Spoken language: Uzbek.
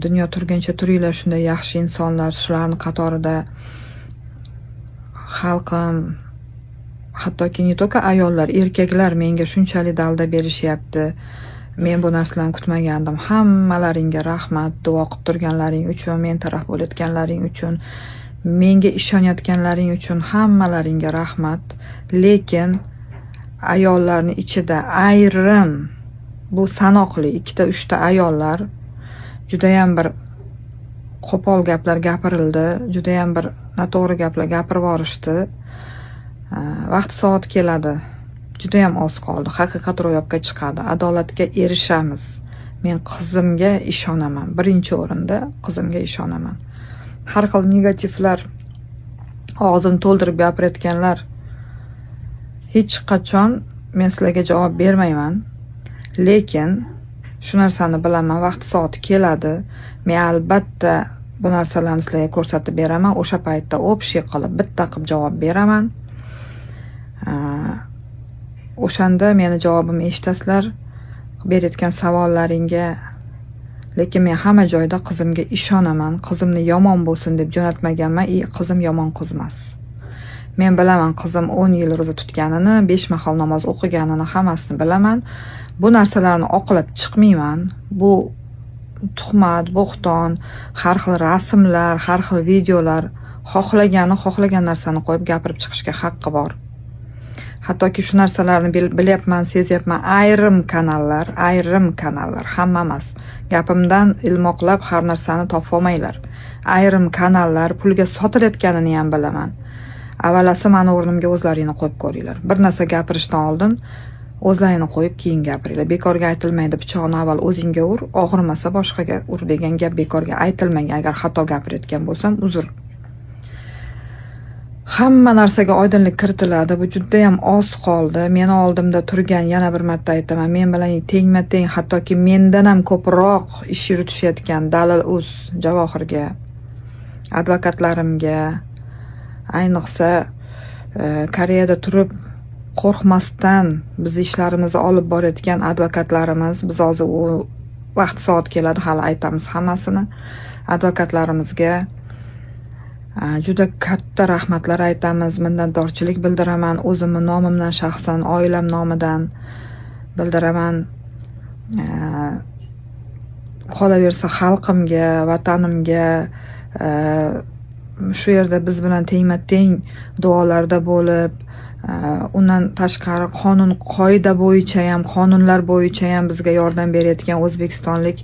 dunyo turguncha turinglar shunday yaxshi insonlar, shularning qatorida xalqim, hattoki ne только ayollar, erkaklar menga shunchalik dalda berishyapti. Men bu narsalarni kutmagandim. Hammalaringga rahmat, duo qilib turganlaring uchun, men taraf bo'layotganlaring uchun, menga ishonayotganlaring uchun hammalaringga rahmat. Lekin ayollarni ichida ayrim, bu sanoqli 2-3 ta ayollar judayam bir qo'pol gaplar gapirildi, judayam bir noto'g'ri gaplar gapirib yuborishdi. Vaqt soat keladi. Judayam oz qoldi. Haqiqat ro'yobga chiqadi. Adolatga erishamiz. Men qizimga ishonaman. Birinchi o'rinda qizimga ishonaman. Har xil negativlar, og'zini to'ldirib gapirayotganlar, hech qachon men sizlarga javob bermayman. Lekin shu narsani bilaman, vaqt soati keladi. Men albatta bu narsalarni sizlarga ko'rsatib beraman. O'sha paytda общий qilib bitta qilib javob beraman. O'shanda meni javobimni eshitasizlar, berayotgan savollaringga. Lekin men hamma joyda qizimga ishonaman. Qizimni yomon bo'lsin deb jo'natmaganman. Qizim yomon qiz emas. Men bilaman qizim 10 yil ro'za tutganini, 5 mahal namoz o'qiganini, hammasini bilaman. Bu narsalarni oqlab chiqmayman. Bu tuhmat, bo'xton, har xil rasmlar, har xil videolar, xohlagan narsani qo'yib gapirib chiqishga haqqi bor. Hattoki shu narsalarni bilyapman, sezyapman. Ayrim kanallar, hamma emas. Gapimdan ilmoqlab har narsani topib olmanglar. Ayrim kanallar pulga sotilayotganini ham bilaman. Avvalasi meni o'rnimga o'zlaringni qo'yib ko'ringlar. Bir narsa gapirishdan oldin o'zlaringni qo'yib keyin gapiringlar. Bekorga aytilmaydi, pichoqni avval o'zingga ur, og'rimasa boshqaga ur degan gap bekorga aytilmagan. Agar xato gapirayotgan bo'lsam, uzr. Hamma narsaga oydinlik kiritiladi. Bu juda ham oz qoldi. Meni oldimda turgan, yana bir marta aytaman, men bilan tengma-teng, hattoki mendan ham ko'proq ish yuritishayotgan Dalil.uz, Javohirga, advokatlarimga, ayniqsa Koreyada turib qo'rqmasdan biz ishlarimizni olib borayotgan advokatlarimiz, biz hozir u vaqt soat keladi, hali aytamiz hammasini. Advokatlarimizga juda katta rahmatlar aytamiz, minnatdorchilik bildiraman. O'zimning nomimdan, shaxsan oilam nomidan bildiraman. Qolaversa xalqimga, vatanimga, shu yerda biz bilan tengma-teng duolarda bo'lib, undan tashqari qonun qoida bo'yicha ham, qonunlar bo'yicha ham bizga yordam berayotgan o'zbekistonlik